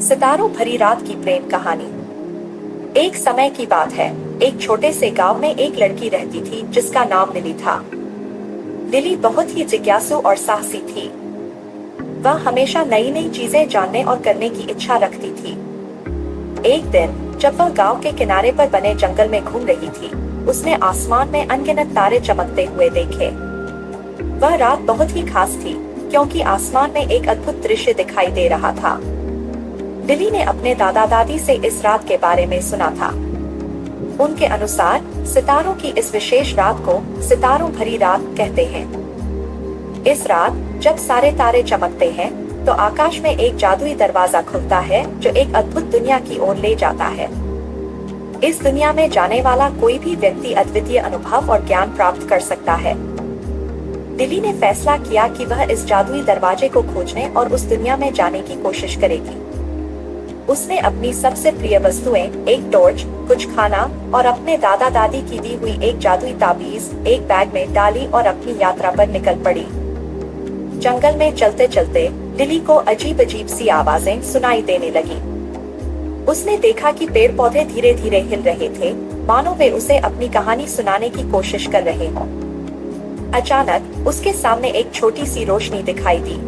सितारों भरी रात की प्रेम कहानी। एक समय की बात है, एक छोटे से गांव में एक लड़की रहती थी जिसका नाम लिली था। लिली बहुत ही जिज्ञासु और साहसी थी। वह हमेशा नई नई चीजें जानने और करने की इच्छा रखती थी। एक दिन जब वह गांव के किनारे पर बने जंगल में घूम रही थी, उसने आसमान में अनगिनत तारे चमकते हुए देखे। वह रात बहुत ही खास थी क्योंकि आसमान में एक अद्भुत दृश्य दिखाई दे रहा था। लिली ने अपने दादा दादी से इस रात के बारे में सुना था। उनके अनुसार सितारों की इस विशेष रात को सितारों भरी रात कहते हैं। इस रात जब सारे तारे चमकते हैं तो आकाश में एक जादुई दरवाजा खुलता है जो एक अद्भुत दुनिया की ओर ले जाता है। इस दुनिया में जाने वाला कोई भी व्यक्ति अद्वितीय अनुभव और ज्ञान प्राप्त कर सकता है। लिली ने फैसला किया कि वह इस जादुई दरवाजे को खोजने और उस दुनिया में जाने की कोशिश करेगी। उसने अपनी सबसे प्रिय वस्तुएं, एक टॉर्च, कुछ खाना और अपने दादा दादी की दी हुई एक जादुई ताबीज एक बैग में डाली और अपनी यात्रा पर निकल पड़ी। जंगल में चलते चलते लिली को अजीब अजीब सी आवाजें सुनाई देने लगी। उसने देखा कि पेड़ पौधे धीरे धीरे हिल रहे थे, मानो वे उसे अपनी कहानी सुनाने की कोशिश कर रहे हों। अचानक उसके सामने एक छोटी सी रोशनी दिखाई दी।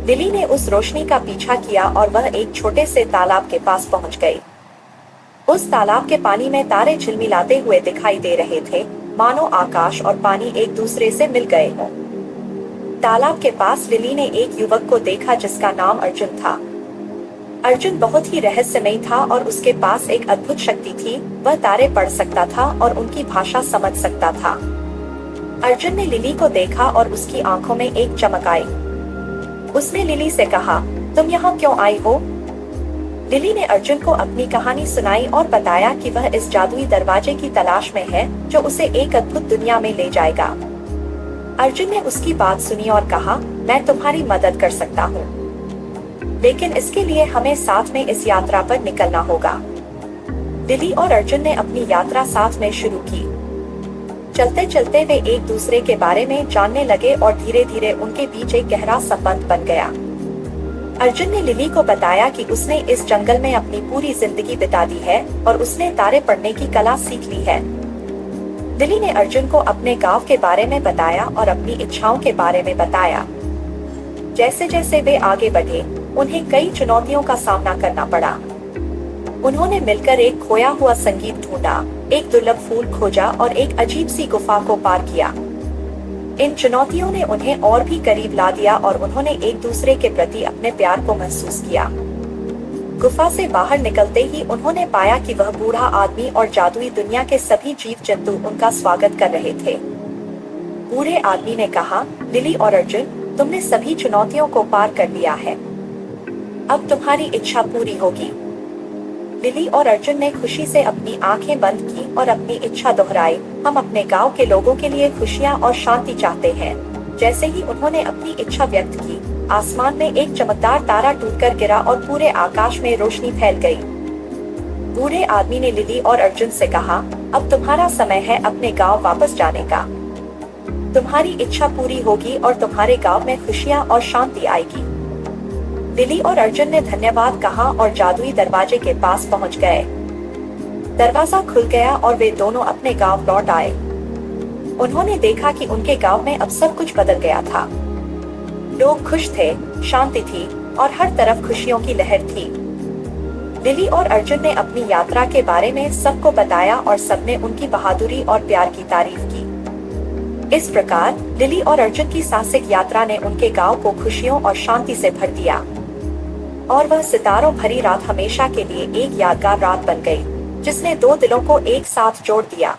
लिली ने उस रोशनी का पीछा किया और वह एक छोटे से तालाब के पास पहुंच गई। उस तालाब के पानी में तारे झिलमिलाते हुए दिखाई दे रहे थे, मानो आकाश और पानी एक दूसरे से मिल गए हों। तालाब के पास लिली ने एक युवक को देखा जिसका नाम अर्जुन था। अर्जुन बहुत ही रहस्यमय था और उसके पास एक अद्भुत शक्ति थी। वह तारे पढ़ सकता था और उनकी भाषा समझ सकता था। अर्जुन ने लिली को देखा और उसकी आंखों में एक चमक आई। उसने लिली से कहा, तुम यहाँ क्यों आई हो? लिली ने अर्जुन को अपनी कहानी सुनाई और बताया कि वह इस जादुई दरवाजे की तलाश में है जो उसे एक अद्भुत दुनिया में ले जाएगा। अर्जुन ने उसकी बात सुनी और कहा, मैं तुम्हारी मदद कर सकता हूँ, लेकिन इसके लिए हमें साथ में इस यात्रा पर निकलना होगा। लिली और अर्जुन ने अपनी यात्रा साथ में शुरू की। चलते चलते वे एक दूसरे के बारे में जानने लगे और धीरे धीरे उनके बीच एक गहरा संबंध बन गया। अर्जुन ने लिली को बताया कि उसने इस जंगल में अपनी पूरी जिंदगी बिता दी है और उसने तारे पढ़ने की कला सीख ली है। लिली ने अर्जुन को अपने गांव के बारे में बताया और अपनी इच्छाओं के बारे में बताया। जैसे जैसे वे आगे बढ़े, उन्हें कई चुनौतियों का सामना करना पड़ा। उन्होंने मिलकर एक खोया हुआ संगीत ढूंढा, एक दुर्लभ फूल खोजा और एक अजीब सी गुफा को पार किया। इन चुनौतियों ने उन्हें और भी करीब ला दिया और उन्होंने एक दूसरे के प्रति अपने प्यार को महसूस किया। गुफा से बाहर निकलते ही उन्होंने पाया कि वह बूढ़ा आदमी और जादुई दुनिया के सभी जीव जंतु उनका स्वागत कर रहे थे। बूढ़े आदमी ने कहा, लिली और अर्जुन, तुमने सभी चुनौतियों को पार कर लिया है। अब तुम्हारी इच्छा पूरी होगी। लिली और अर्जुन ने खुशी से अपनी आंखें बंद की और अपनी इच्छा दोहराई, हम अपने गांव के लोगों के लिए खुशियां और शांति चाहते हैं। जैसे ही उन्होंने अपनी इच्छा व्यक्त की, आसमान में एक चमकदार तारा टूटकर गिरा और पूरे आकाश में रोशनी फैल गई। बूढ़े आदमी ने लिली और अर्जुन से कहा, अब तुम्हारा समय है अपने गांव वापस जाने का। तुम्हारी इच्छा पूरी होगी और तुम्हारे गांव में खुशियां और शांति आएगी। लिली और अर्जुन ने धन्यवाद कहा और जादुई दरवाजे के पास पहुंच गए। दरवाजा खुल गया और वे दोनों अपने गांव लौट आए। उन्होंने देखा कि उनके गांव में अब सब कुछ बदल गया था। लोग खुश थे, शांति थी और हर तरफ खुशियों की लहर थी। लिली और अर्जुन ने अपनी यात्रा के बारे में सबको बताया और सबने उनकी बहादुरी और प्यार की तारीफ की। इस प्रकार लिली और अर्जुन की साहसिक यात्रा ने उनके गांव को खुशियों और शांति से भर दिया और वह सितारों भरी रात हमेशा के लिए एक यादगार रात बन गई, जिसने दो दिलों को एक साथ जोड़ दिया।